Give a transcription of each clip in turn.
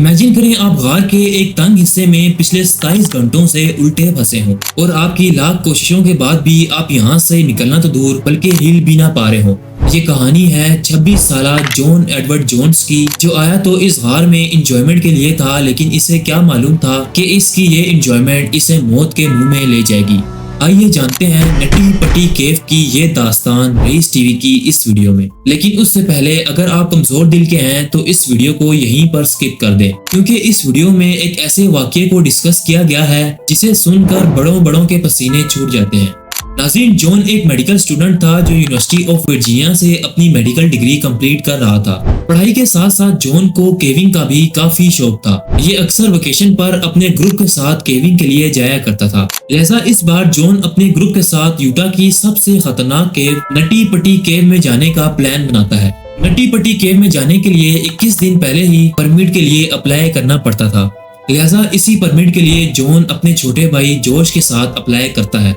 Imagine करें आप गार के एक तंग हिस्से में पिछले 27 घंटों से उल्टे फंसे हो और आपकी लाख कोशिशों के बाद भी आप यहाँ से निकलना तो दूर बल्कि हिल भी ना पा रहे हो। ये कहानी है 26 साला जॉन एडवर्ड जोन्स की, जो आया तो इस गार में इंजॉयमेंट के लिए था, लेकिन इसे क्या मालूम था कि इसकी ये इंजॉयमेंट इसे मौत के मुंह में ले जाएगी। आइए जानते हैं नटी पटी केव की ये दास्तान रईस टीवी की इस वीडियो में। लेकिन उससे पहले अगर आप कमजोर दिल के हैं तो इस वीडियो को यहीं पर स्किप कर दें, क्योंकि इस वीडियो में एक ऐसे वाकये को डिस्कस किया गया है जिसे सुनकर बड़ों बड़ों के पसीने छूट जाते हैं। नाज़रीन, जॉन एक मेडिकल स्टूडेंट था जो यूनिवर्सिटी ऑफ वर्जीनिया से अपनी मेडिकल डिग्री कंप्लीट कर रहा था। पढ़ाई के साथ साथ जॉन को केविंग का भी काफी शौक था। ये अक्सर वेकेशन पर अपने ग्रुप के साथ केविंग के लिए जाया करता था। लिहाजा इस बार जॉन अपने ग्रुप के साथ यूटा की सबसे खतरनाक केव नटी पटी केव में जाने का प्लान बनाता है। नटी पटी केव में जाने के लिए 21 दिन पहले ही परमिट के लिए अप्लाई करना पड़ता था। लिहाजा इसी परमिट के लिए जॉन अपने छोटे भाई जोश के साथ अप्लाई करता है।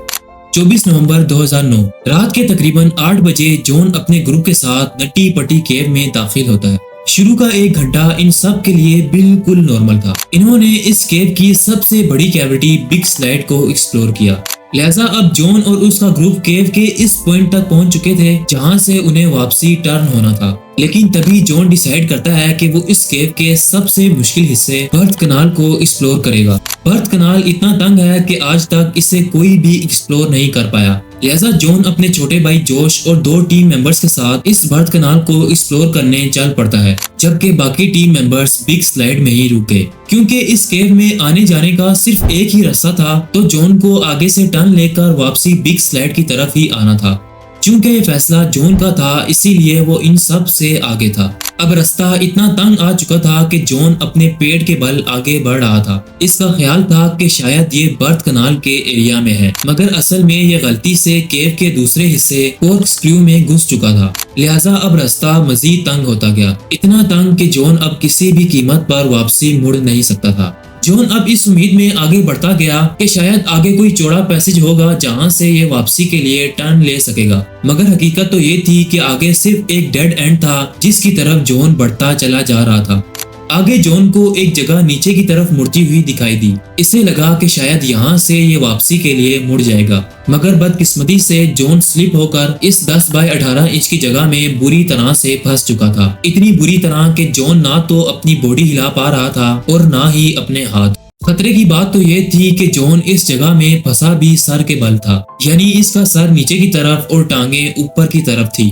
24 नवंबर 2009 रात के तकरीबन 8 बजे जॉन अपने ग्रुप के साथ नटी पटी केव में दाखिल होता है। शुरू का 1 घंटा इन सब के लिए बिल्कुल नॉर्मल था। इन्होंने इस केव की सबसे बड़ी कैविटी बिग स्लाइड को एक्सप्लोर किया। लिहाजा अब जॉन और उसका ग्रुप केव के इस पॉइंट तक पहुंच चुके थे जहां से उन्हें वापसी टर्न होना था। लेकिन तभी जॉन डिसाइड करता है कि वो इस केव के सबसे मुश्किल हिस्से बर्थ कनाल को एक्सप्लोर करेगा। बर्थ कनाल इतना तंग है कि आज तक इसे कोई भी एक्सप्लोर नहीं कर पाया। लिहाजा जॉन अपने छोटे भाई जोश और 2 टीम मेंबर्स के साथ इस बर्थ कनाल को एक्सप्लोर करने चल पड़ता है, जबकि बाकी टीम मेंबर्स बिग स्लाइड में ही रुक गए। क्योंकि इस केव में आने जाने का सिर्फ एक ही रास्ता था, तो जॉन को आगे से टर्न लेकर वापसी बिग स्लाइड की तरफ ही आना था। चूंकि ये फैसला जॉन का था, इसीलिए वो इन सब से आगे था। अब रास्ता इतना तंग आ चुका था कि जॉन अपने पेट के बल आगे बढ़ रहा था। इसका ख्याल था कि शायद ये बर्थ कनाल के एरिया में है, मगर असल में ये गलती से केव के दूसरे हिस्से कॉर्कस्क्रू में घुस चुका था। लिहाजा अब रास्ता मजीद तंग होता गया, इतना तंग कि जॉन अब किसी भी कीमत पर वापसी मुड़ नहीं सकता था। जॉन अब इस उम्मीद में आगे बढ़ता गया कि शायद आगे कोई चौड़ा पैसेज होगा जहां से ये वापसी के लिए टर्न ले सकेगा, मगर हकीकत तो ये थी कि आगे सिर्फ एक डेड एंड था जिसकी तरफ जॉन बढ़ता चला जा रहा था। आगे जॉन को एक जगह नीचे की तरफ मुड़ती हुई दिखाई दी। इसे लगा कि शायद यहाँ से ये वापसी के लिए मुड़ जाएगा, मगर बदकिस्मती से जॉन स्लिप होकर इस 10 बाय 18 इंच की जगह में बुरी तरह से फंस चुका था। इतनी बुरी तरह कि जॉन ना तो अपनी बॉडी हिला पा रहा था और ना ही अपने हाथ। खतरे की बात तो ये थी कि जॉन इस जगह में फंसा भी सर के बल था, यानी इसका सर नीचे की तरफ और टांगे ऊपर की तरफ थी।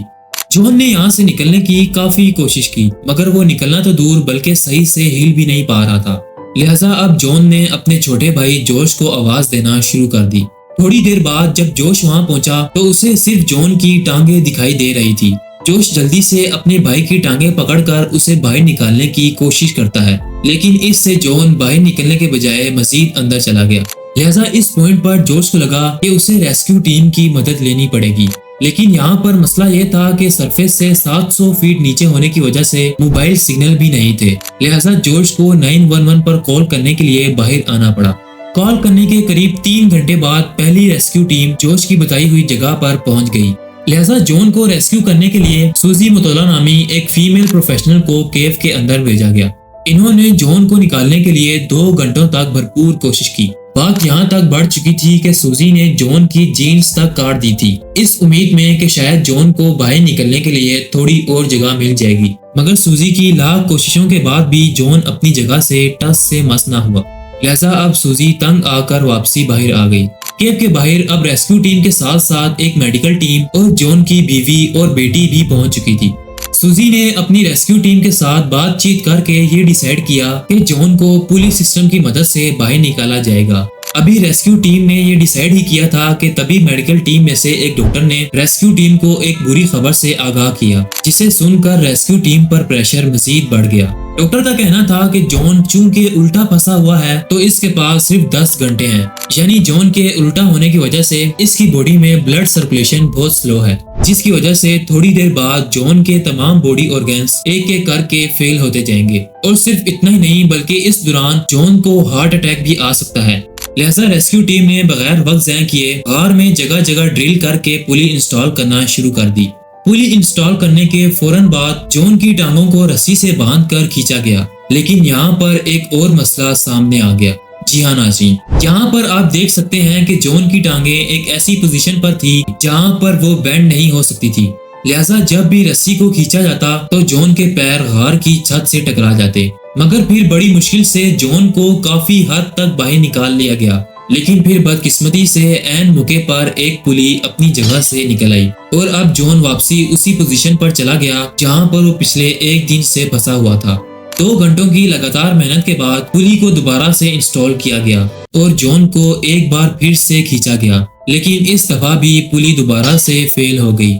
जॉन ने यहाँ से निकलने की काफी कोशिश की, मगर वो निकलना तो दूर बल्कि सही से हिल भी नहीं पा रहा था। लिहाजा अब जॉन ने अपने छोटे भाई जोश को आवाज देना शुरू कर दी। थोड़ी देर बाद जब जोश वहाँ पहुंचा तो उसे सिर्फ जॉन की टांगे दिखाई दे रही थी। जोश जल्दी से अपने भाई की टांगे पकड़कर उसे बाहर निकालने की कोशिश करता है, लेकिन इससे जॉन बाहर निकलने के बजाय मजीद अंदर चला गया। लिहाजा इस पॉइंट पर जोश को लगा कि उसे रेस्क्यू टीम की मदद लेनी पड़ेगी। लेकिन यहाँ पर मसला ये था कि सरफेस से 700 फीट नीचे होने की वजह से मोबाइल सिग्नल भी नहीं थे। लिहाजा जोश को 911 पर कॉल करने के लिए बाहर आना पड़ा। कॉल करने के करीब 3 घंटे बाद पहली रेस्क्यू टीम जोश की बताई हुई जगह पर पहुंच गई। लिहाजा जॉन को रेस्क्यू करने के लिए सूजी मुतोला नामी एक फीमेल प्रोफेशनल को केव के अंदर भेजा गया। इन्होंने जॉन को निकालने के लिए 2 घंटों तक भरपूर कोशिश की। बात यहाँ तक बढ़ चुकी थी कि सूजी ने जॉन की जीन्स तक काट दी थी, इस उम्मीद में कि शायद जॉन को बाहर निकलने के लिए थोड़ी और जगह मिल जाएगी। मगर सूजी की लाख कोशिशों के बाद भी जॉन अपनी जगह से टस से मस ना हुआ। लिहाजा अब सूजी तंग आकर वापसी बाहर आ गई। केव के बाहर अब रेस्क्यू टीम के साथ साथ एक मेडिकल टीम और जॉन की बीवी और बेटी भी पहुंच चुकी थी। सूजी ने अपनी रेस्क्यू टीम के साथ बातचीत करके ये डिसाइड किया कि जॉन को पुलिस सिस्टम की मदद से बाहर निकाला जाएगा। अभी रेस्क्यू टीम ने ये डिसाइड ही किया था कि तभी मेडिकल टीम में से एक डॉक्टर ने रेस्क्यू टीम को एक बुरी खबर से आगाह किया, जिसे सुनकर रेस्क्यू टीम पर प्रेशर मजीद बढ़ गया। डॉक्टर का कहना था कि जॉन चूंकि उल्टा फंसा हुआ है तो इसके पास सिर्फ 10 घंटे हैं, यानी जॉन के उल्टा होने की वजह से इसकी बॉडी में ब्लड सर्कुलेशन बहुत स्लो है, जिसकी वजह से थोड़ी देर बाद जॉन के तमाम बॉडी ऑर्गन्स एक एक करके फेल होते जाएंगे। और सिर्फ इतना ही नहीं बल्कि इस दौरान जॉन को हार्ट अटैक भी आ सकता है। लिहाजा रेस्क्यू टीम ने बगैर वक्त ज़ाया किए गार में जगह जगह ड्रिल करके पुली इंस्टॉल करना शुरू कर दी। पुली इंस्टॉल करने के फौरन बाद जॉन की टांगों को रस्सी से बांधकर खींचा गया। लेकिन यहाँ पर एक और मसला सामने आ गया। जी हाँ नाज़रीन, यहाँ पर आप देख सकते हैं कि जॉन की टांगे एक ऐसी पोजीशन पर थी जहाँ पर वो बेंड नहीं हो सकती थी। लिहाजा जब भी रस्सी को खींचा जाता तो जॉन के पैर गार की छत से टकरा जाते। मगर फिर बड़ी मुश्किल से जॉन को काफी हद तक बाहर निकाल लिया गया। लेकिन फिर बदकिस्मती से ऐन मौके पर एक पुली अपनी जगह से निकल आई और अब जॉन वापसी उसी पोजीशन पर चला गया जहाँ पर वो पिछले एक दिन से फंसा हुआ था। 2 घंटों की लगातार मेहनत के बाद पुली को दोबारा से इंस्टॉल किया गया और जॉन को एक बार फिर से खींचा गया, लेकिन इस दफा भी पुली दोबारा से फेल हो गई।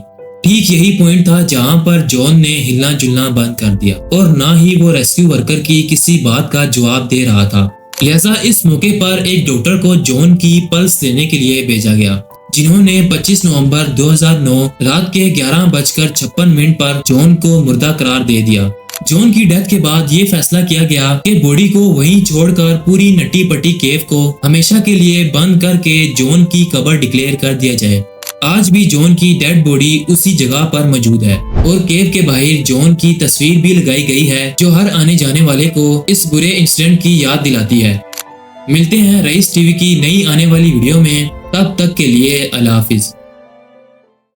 ठीक यही पॉइंट था जहां पर जॉन ने हिलना जुलना बंद कर दिया और ना ही वो रेस्क्यू वर्कर की किसी बात का जवाब दे रहा था। लिहाजा इस मौके पर एक डॉक्टर को जॉन की पल्स लेने के लिए भेजा गया, जिन्होंने 25 नवंबर 2009 रात के 11:56 पर जॉन को मुर्दा करार दे दिया। जॉन की डेथ के बाद ये फैसला किया गया कि बॉडी को वहीं छोड़कर पूरी नट्टी पट्टी केव को हमेशा के लिए बंद करके जॉन की कब्र डिक्लेयर कर दिया जाए। आज भी जॉन की डेड बॉडी उसी जगह पर मौजूद है और केव के बाहर जॉन की तस्वीर भी लगाई गई है, जो हर आने जाने वाले को इस बुरे इंसिडेंट की याद दिलाती है। मिलते हैं रईस टीवी की नई आने वाली वीडियो में, तब तक के लिए अल्लाह हाफिज।